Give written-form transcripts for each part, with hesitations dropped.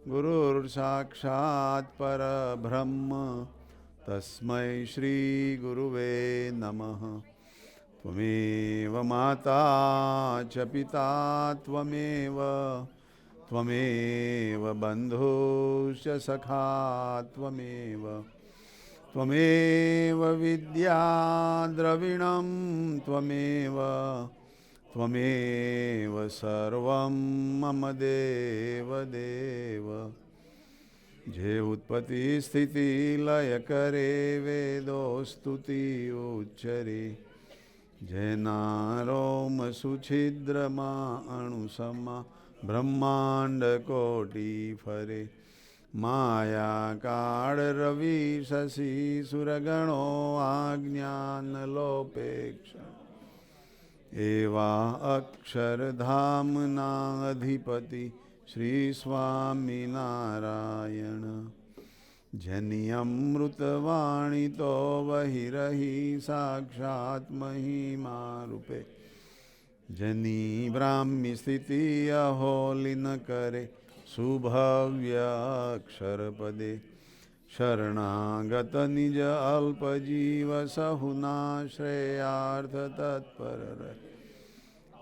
Gurur Sakshat Parabrahma Tasmai Shri Guruve Namaha Tvameva Mata cha Pita Tvameva Bandhu cha Sakha Tvameva Vidya Dravinam Tvameva Sarvam Mama Deva Deva Je Utpati Sthiti Laya Kare Vedostuti Uchare Jainaro Suchidra Ma Anusama Brahmanda Koti Fare Maya Kad Ravi Sasi Suragano Ajnana Lopeksha Eva Akshardhamna Adhipati Shri Swami Narayana Jani Amrutavani To Vahirahi Sakshat Mahima Rupe Jani Brahmi Sthiti Aholina Kare Subhavya Aksharapade Sharanagata Nija Alpa Jiva Sahuna Shreyartha Tatparara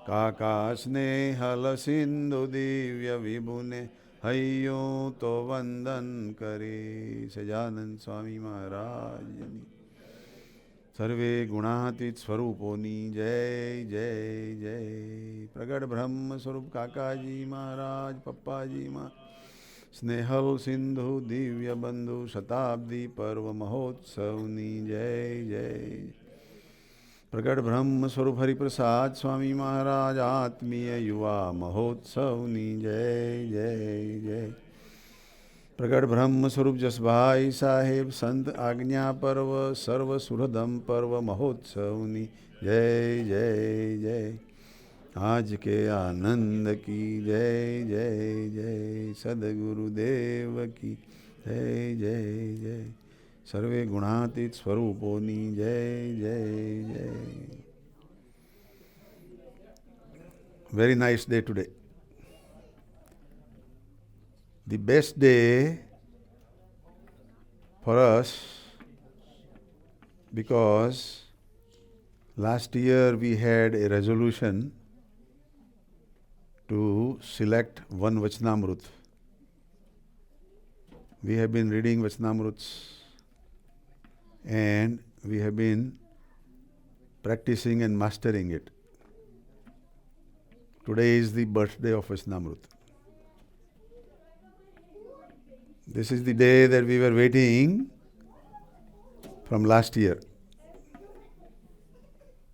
Kakasne Halasindhu Divya Vibhune Hayyo To Vandan Kare Sajanand Swami Maharaj Jani Sarve Gunatit Swaruponi Jai Jai Jai Pragad Brahma Swarup Kakaji Maharaj Pappaji Maharaj Snehal Sindhu Divya Bandhu Shatabdi Parva Mahotsavni Jai Jai Pragad Brahma Swarup Hari Prasad Swami Maharaj Atmiya Yuva Mahotsavni Jai Jai Jai Pragad Brahma Swarup Jasbhai Sahib Sant Agnya Parva Sarva Suradam Parva Mahotsavni Jai Jai Jai आज के आनंद की जय जय जय सद्गुरुदेव की जय जय जय सर्वे गुणातीत स्वरूपोनी जय जय जय. Very nice day today. The best day for us because last year we had a resolution to select one Vachanamrut. We have been reading Vachanamruts and we have been practicing and mastering it. Today is the birthday of Vachanamrut. This is the day that we were waiting from last year.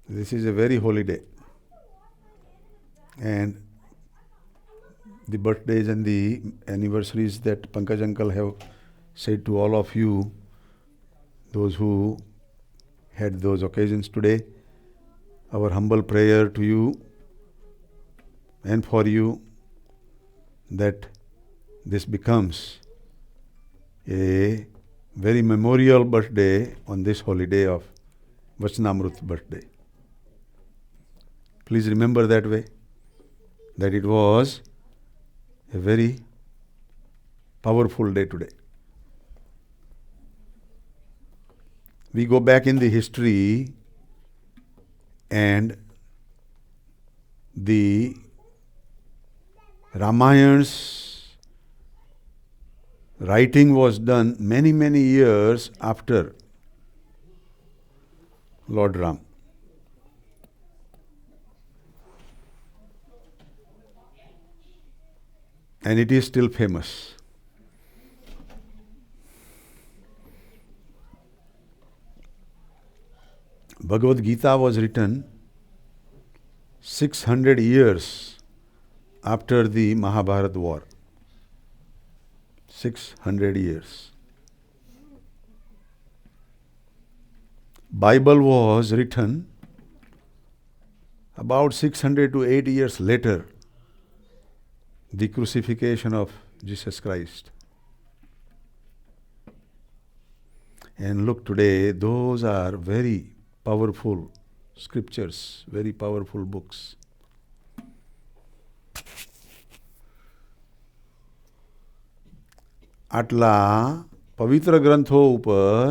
This is a very holy day. And the birthdays and the anniversaries that Pankaj Uncle have said to all of you, those who had those occasions today, our humble prayer to you and for you that this becomes a very memorial birthday on this holy day of Vachanamrut birthday. Please remember that way, that it was a very powerful day today. We go back in the history and the Ramayan's writing was done many, many years after Lord Ram. And it is still famous. Bhagavad Gita was written 600 years after the Mahabharata war. 600 years. Bible was written about 600 to 8 years later, the crucifixion of Jesus Christ. And look today, those are very powerful scriptures, very powerful books. આટલા પવિત્ર ગ્રંથો ઉપર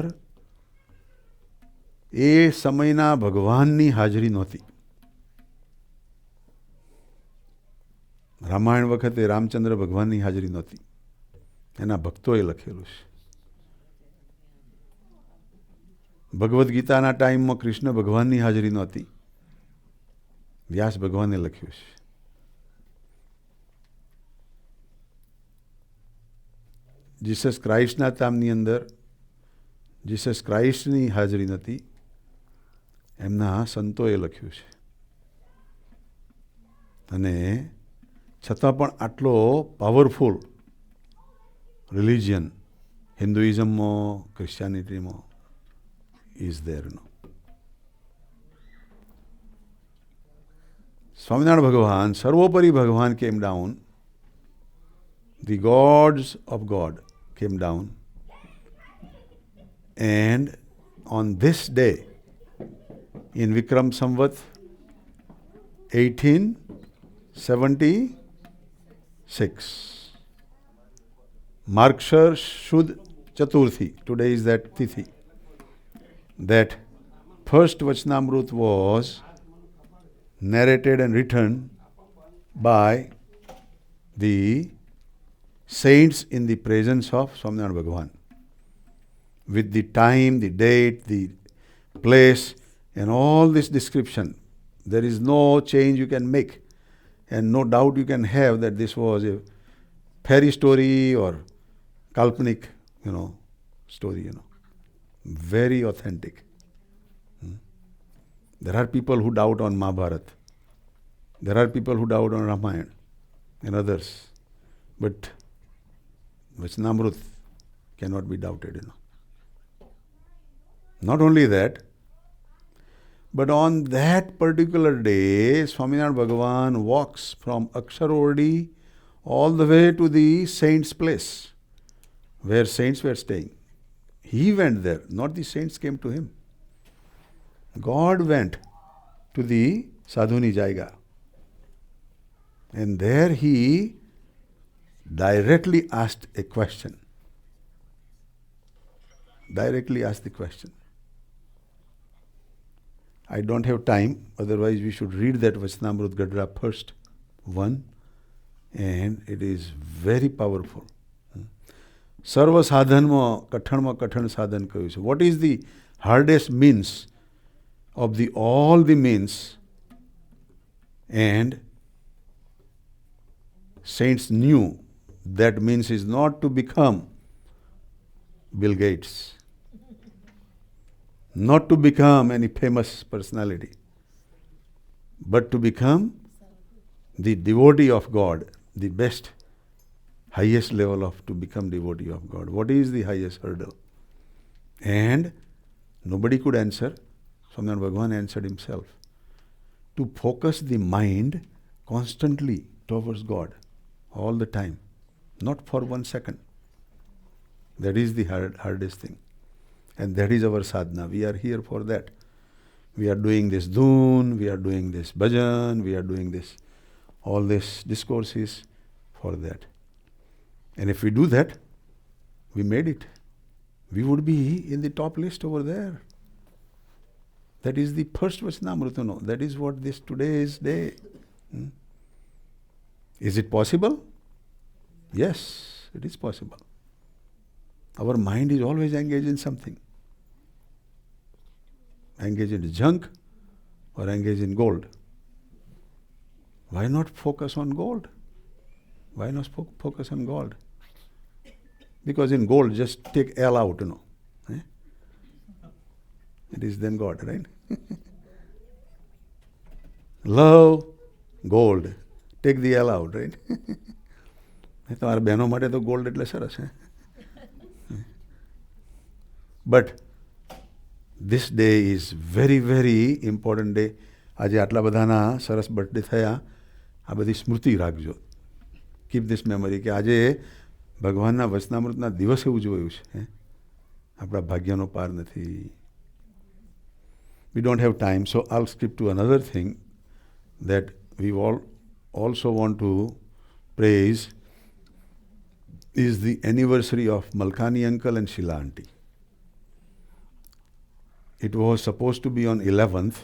એ સમયના ભગવાનની હાજરી નહોતી. રામાયણ વખતે રામચંદ્ર ભગવાનની હાજરી નહોતી, એના ભક્તોએ લખેલું છે. ભગવદ્ ગીતાના ટાઈમમાં કૃષ્ણ ભગવાનની હાજરી નહોતી, વ્યાસ ભગવાને લખ્યું છે. જીસસ ક્રાઇસ્ટના ટાઈમની અંદર જીસસ ક્રાઇસ્ટની હાજરી નથી, એમના સંતોએ લખ્યું છે. અને છતાં પણ આટલો પાવરફુલ રિલિજિયન હિન્દુઇઝમમાં, ક્રિશ્ચિયાનિટીમાં ઇઝ ધેર. સ્વામિનારાયણ ભગવાન, સર્વોપરી ભગવાન came down, the gods of God came down, and on this day in Vikram Samvat 1876, Markshar Shud Chaturthi, today is that Tithi, that first Vachanamrut was narrated and written by the saints in the presence of Swaminarayan Bhagavan, with the time, the date, the place, and all this description. There is no change you can make, and no doubt you can have that this was a fairy story or kalpanik, story, very authentic. There are people who doubt on Mahabharata. There are people who doubt on Ramayana and others. But Vachanamrut cannot be doubted, Not only that, but on that particular day, Swaminarayan Bhagavan walks from Aksharodi all the way to the saints' place, where saints were staying. He went there, not the saints came to him. God went to the Sadhuni Jaiga. And there he directly asked a question. Directly asked the question. I don't have time, otherwise we should read that Vachanamrut Gadra first one, and it is very powerful. Sarva sadhanma kathan sadhan કહ્યું છે. What is the hardest means of the all the means? And saints knew that means is not to become Bill Gates, not to become any famous personality, but to become the devotee of God, the best, highest level of to become devotee of God. What is the highest hurdle? And nobody could answer. Swaminarayan Bhagavan answered himself. To focus the mind constantly towards God all the time, not for 1 second. That is the hardest thing. And that is our sadhana. We are here for that. We are doing this dhoon, we are doing this bhajan, we are doing this, all these discourses for that. And if we do that, we made it. We would be in the top list over there. That is the first Vachanamrita. That is what this today's day. Is it possible? Yes, it is possible. Our mind is always engaged in something. Engaged in junk or engaged in gold. Why not focus on gold? Why not focus on gold? Because in gold, just take L out, It is then God, right? Love, gold. Take the L out, right? તમારા બહેનો માટે તો gold એટલે સરસ હે. But this day is very, very important day. આજે આટલા બધાના સરસ બર્થડે થયા. આ બધી સ્મૃતિ રાખજો. કીપ ધીસ મેમરી કે આજે ભગવાનના વચનામૃતના દિવસે ઉજવાયું છે. આપણા ભાગ્યનો પાર નથી. We don't have time, so I'll skip to another thing that we all also want to praise is the anniversary of Malkani uncle and Sheila auntie. It was supposed to be on 11th,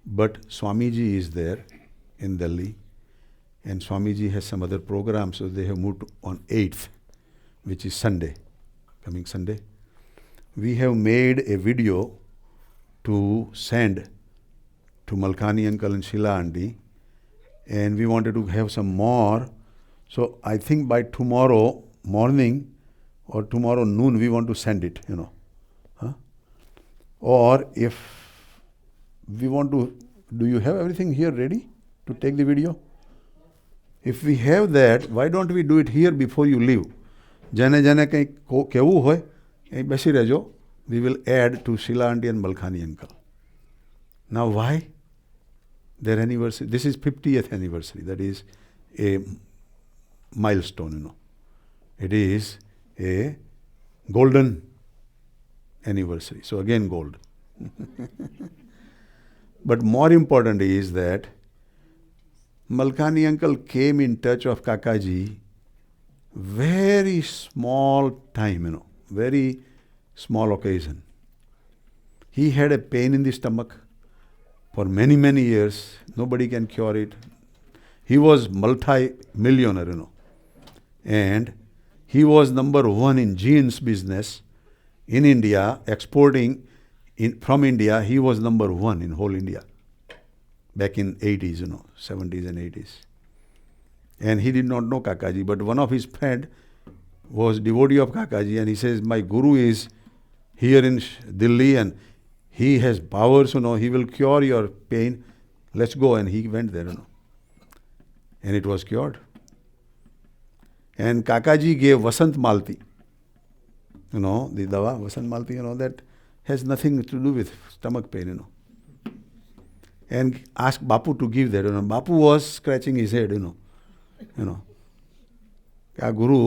but Swamiji is there in Delhi, and Swamiji has some other program, so they have moved on 8th, which is Sunday, coming Sunday. We have made a video to send to Malkani uncle and Sheila auntie, and we wanted to have some more. So I think by tomorrow morning or tomorrow noon we want to send it, Huh? Or if we want to, do you have everything here ready to take the video? If we have that, why don't we do it here before you leave? Jane કંઈ કહેવું હોય એ બેસી રહેજો. We will add to Sheila auntie and Malkani uncle. Now why? Their anniversary, this is 50th anniversary, that is a milestone, It is a golden anniversary. So again gold. But more important is that Malkani uncle came in touch of Kakaji very small time, very small occasion. He had a pain in the stomach for many, many years. Nobody can cure it. He was multi-millionaire, And he was number one in jeans business in India, exporting from India. He was number one in whole India back in 80s, 70s and 80s. And he did not know Kakaji, but one of his friend was devotee of Kakaji, and he says, my guru is here in Delhi and he has powers, he will cure your pain. Let's go. And he went there, And it was cured. And Kakaji gave Vasant Malti, the dawa, Vasant Malti, that has nothing to do with stomach pain, And asked Bapu to give that, Bapu was scratching his head, આ ગુરુ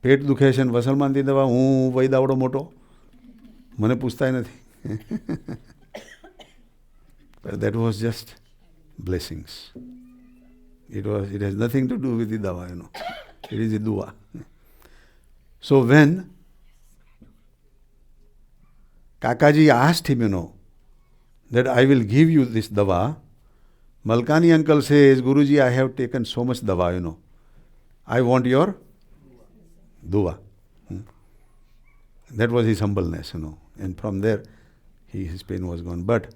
પેટ દુખે છે ને વસલમાનથી દવા હું વૈદાવડો મોટો મને પૂછતાય નથી. But that was just blessings. It has nothing to do with the dawa, It is a dua. So when Kakaji asked him, that I will give you this dawa, Malkani uncle says, Guruji, I have taken so much dawa, I want your dua. That was his humbleness, And from there, his pain was gone. But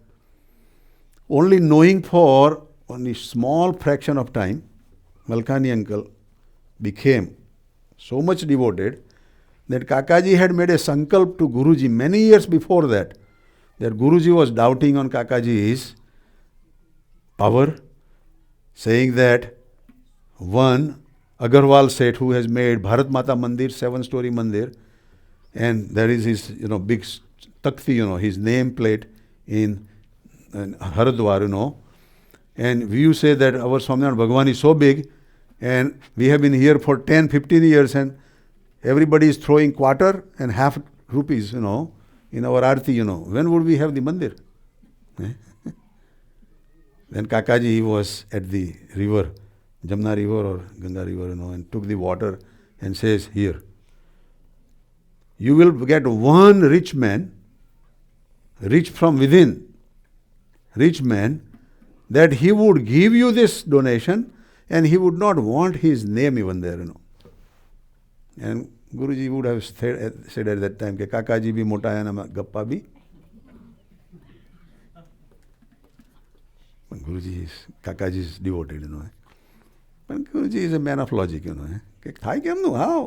only knowing for only small fraction of time, Malkani uncle became so much devoted that Kakaji had made a sankalp to Guruji many years before that Guruji was doubting on Kakaji's power, saying that one Agarwal Seth, who has made Bharat Mata Mandir, 7-story mandir, and there is his big takti, his name plate in Haridwar, and you say that our Swaminarayan Bhagavan is so big, and we have been here for 10-15 years, and everybody is throwing quarter and half rupees, in our arti, When would we have the mandir? Then Kakaji was at the river, Jamna river or Ganga river, and took the water and says, here, you will get one rich man, rich from within, rich man, that he would give you this donation and he would not want his name even there, And Guruji would have said at that time, Kakaji bhi mota hai na gappa bhi. Guruji is, Kakaji is devoted, But Guruji is a man of logic, થાય કેમનું હાવ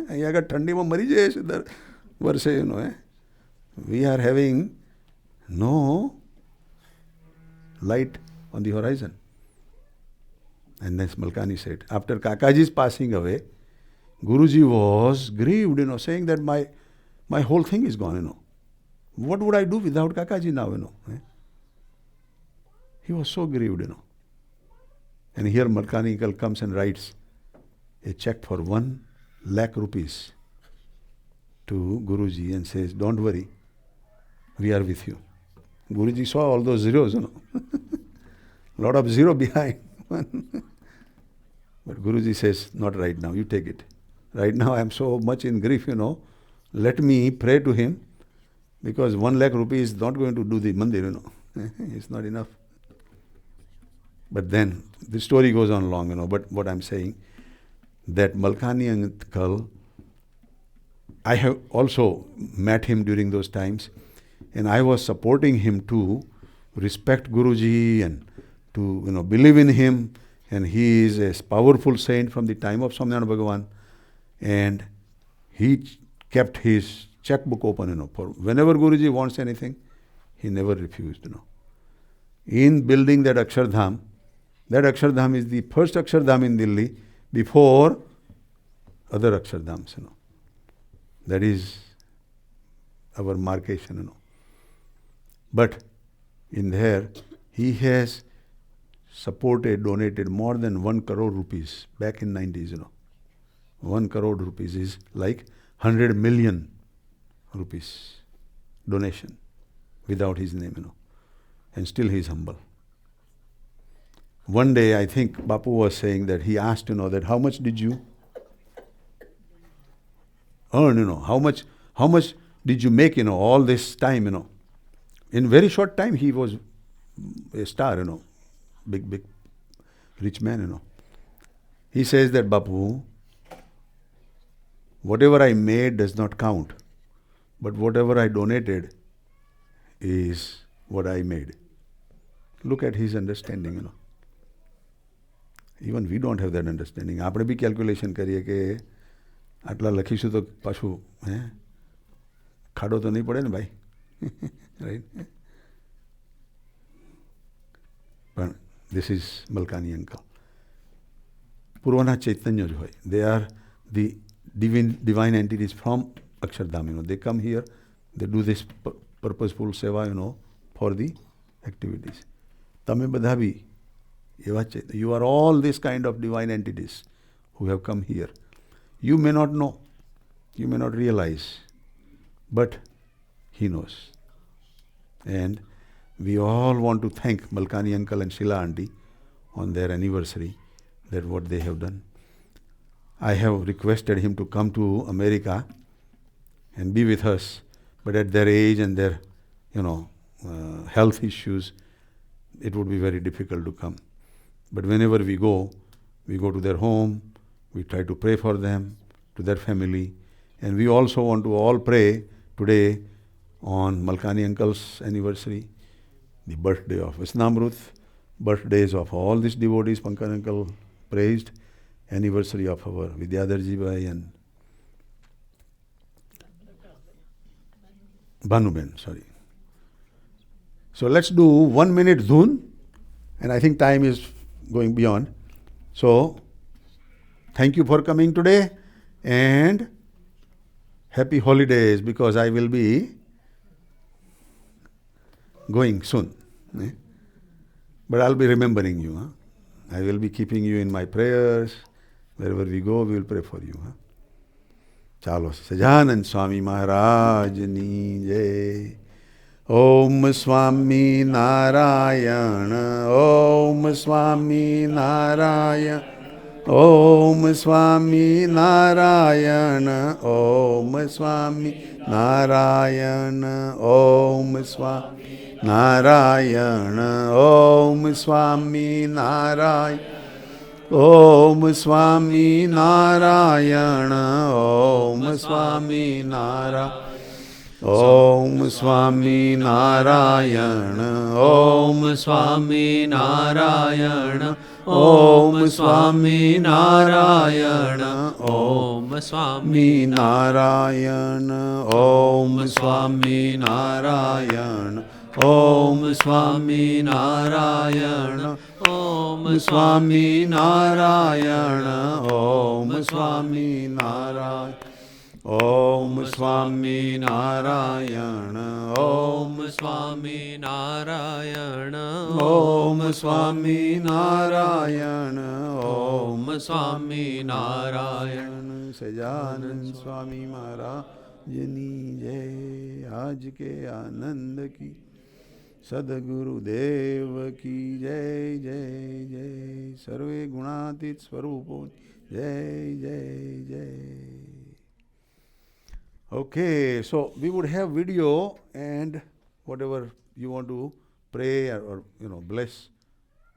અહીં આગળ ઠંડીમાં મરી જાય છે દર વર્ષે we are having no light on the horizon. And then Malkani said, after Kakaji's passing away, Guruji was grieved, saying that my whole thing is gone, What would I do without Kakaji now, He was so grieved, And here Malkani uncle comes and writes a check for 1 lakh rupees to Guruji and says, don't worry, we are with you. Guruji saw all those zeros, lot of zero behind. But Guruji says, not right now, you take it. Right now I am so much in grief, Let me pray to him, because 1 lakh rupees is not going to do the mandir, It's not enough. But then the story goes on long, But what I'm saying, that Malkani uncle, I have also met him during those times, and I was supporting him to respect Guruji and to believe in him, and he is a powerful saint from the time of Swaminarayan Bhagavan, and he kept his checkbook open, for whenever Guruji wants anything, he never refused, In building that Akshardham is the first Akshardham in Delhi before other Akshardhams, That is our markation, But in there, he has donated more than 1 crore rupees back in 90s, 1 crore rupees is like 100 million rupees donation without his name, And still he is humble. One day, I think Bapu was saying that he asked, that how much did you earn, how much did you make, all this time, In very short time, he was a star, big rich man, He says that, Bapu, whatever I made does not count, but whatever I donated is what I made. Look at his understanding, Even we don't have that understanding. આપણે બી calculation કરીએ કે આટલા લખીશું તો પાછું ખાડો તો નહીં પડે ને ભાઈ, રાઈટ? પણ this is Malkani uncle. પૂર્વના ચૈતન્ય જ હોય. They are the divine entities from Akshardham. They come here, they do this purposeful seva, for the activities. તમે બધા બી એવા ચૈતન્ય. You are all this kind of divine entities who have come here. You may not know, you may not realize, but he knows. And we all want to thank Malkani uncle and Sheila auntie on their anniversary, that what they have done. I have requested him to come to America and be with us, but at their age and their, health issues, it would be very difficult to come. But whenever we go to their home, we try to pray for them, to their family, and we also want to all pray today on Malkani uncle's anniversary, the birthday of Visnamrut, birthdays of all these devotees Pankaj uncle praised, anniversary of our Vidyadarji Bhai and Bhanuben, sorry. So let's do 1 minute dhun, and I think time is going beyond. So thank you for coming today, and happy holidays, because I will be going soon. But I'll be remembering you. I will be keeping you in my prayers. Wherever we go, we will pray for you. Chalo, Sajanand Swami Maharaj Ni Jai. Om Swami Narayana, Om Swami Narayana, Om Swami Narayana, Om Swami Narayana, Om Swami Narayana, Om Swami Narayana, Om Swami Narayana, Om Swami Narayana, Om Swami Narayana, Om Swami Narayana, Om Swami Narayana, Om Swami Narayana, Om Swami Narayana, Om Swami Narayana, Om Swami Narayana, Om Swami Narayana, Om Swami Narayana, Om Swami Narayana, Om Swami Narayana, Om Swami Narayana. Sajanand Swami Maharaj Ni Jai. आज के आनंद की Sadguru Dev ki jai jai jai. Sarve gunatit swarupo jai jai jai. Okay, so we would have video and whatever you want to pray or bless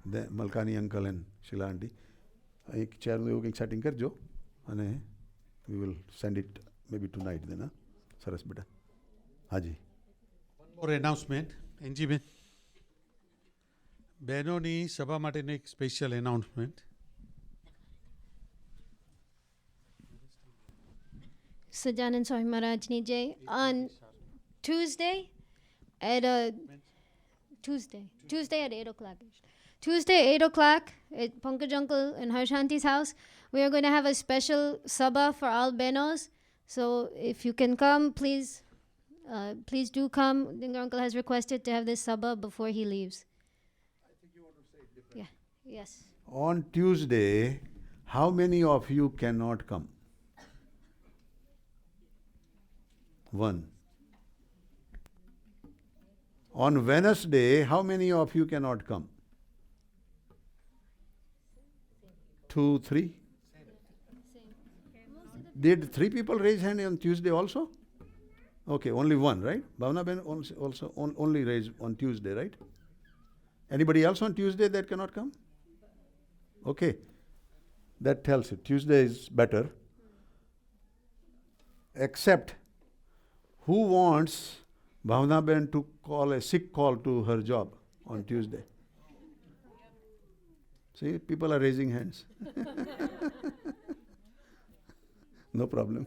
the Malkani uncle and Sheila aunty. એક ચેરનું એવું કંઈક setting કરજો અને we will send it maybe tonight then. સરસ બેટા. હાજી. One more announcement. એનજીબેન, બહેનોની સભા માટેનું એક special announcement. Sajanand Swami Maharajni Jai. On Tuesday at Tuesday at 8 o'clock. Tuesday 8 o'clock at Pankaj Uncle and Harshanti's house. We are going to have a special sabha for all benos. So if you can come, please do come. Dingar Uncle has requested to have this sabha before he leaves. I think you want to say it differently. Yeah. Yes. On Tuesday, how many of you cannot come? One. On Wednesday, how many of you cannot come? 2, 3? Did 3 people raise hand on Tuesday also? Okay, only one, right? Bhavna Ben also only raised on Tuesday, right? Anybody else on Tuesday that cannot come? Okay, that tells it. Tuesday is better. Except, who wants Bhavna Ben to call a sick call to her job on Tuesday? See, people are raising hands. No problem.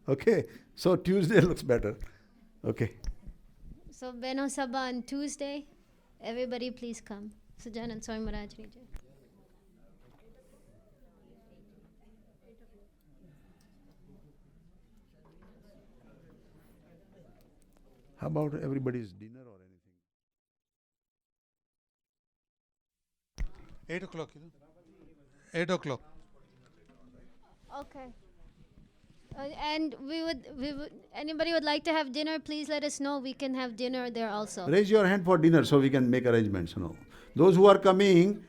Okay, so Tuesday looks better. Okay. So Beno Sabha on Tuesday. Everybody please come. Sajanand Swami Maharajni Jai. How about everybody's dinner or anything? 8 o'clock. 8 o'clock. Okay. And we would, anybody would like to have dinner, please let us know. We can have dinner there also. Raise your hand for dinner so we can make arrangements. Those who are coming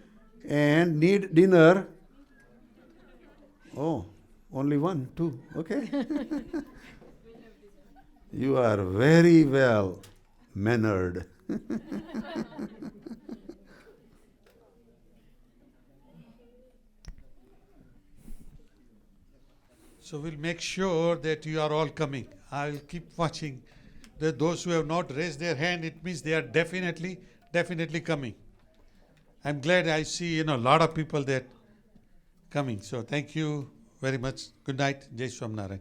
and need dinner. Oh, only 1, 2. Okay. You are very well mannered. So we'll make sure that you are all coming. I'll keep watching. Those who have not raised their hand, it means they are definitely coming. I'm glad I see a lot of people that coming. So thank you very much. Good night. Jai Swaminarayan.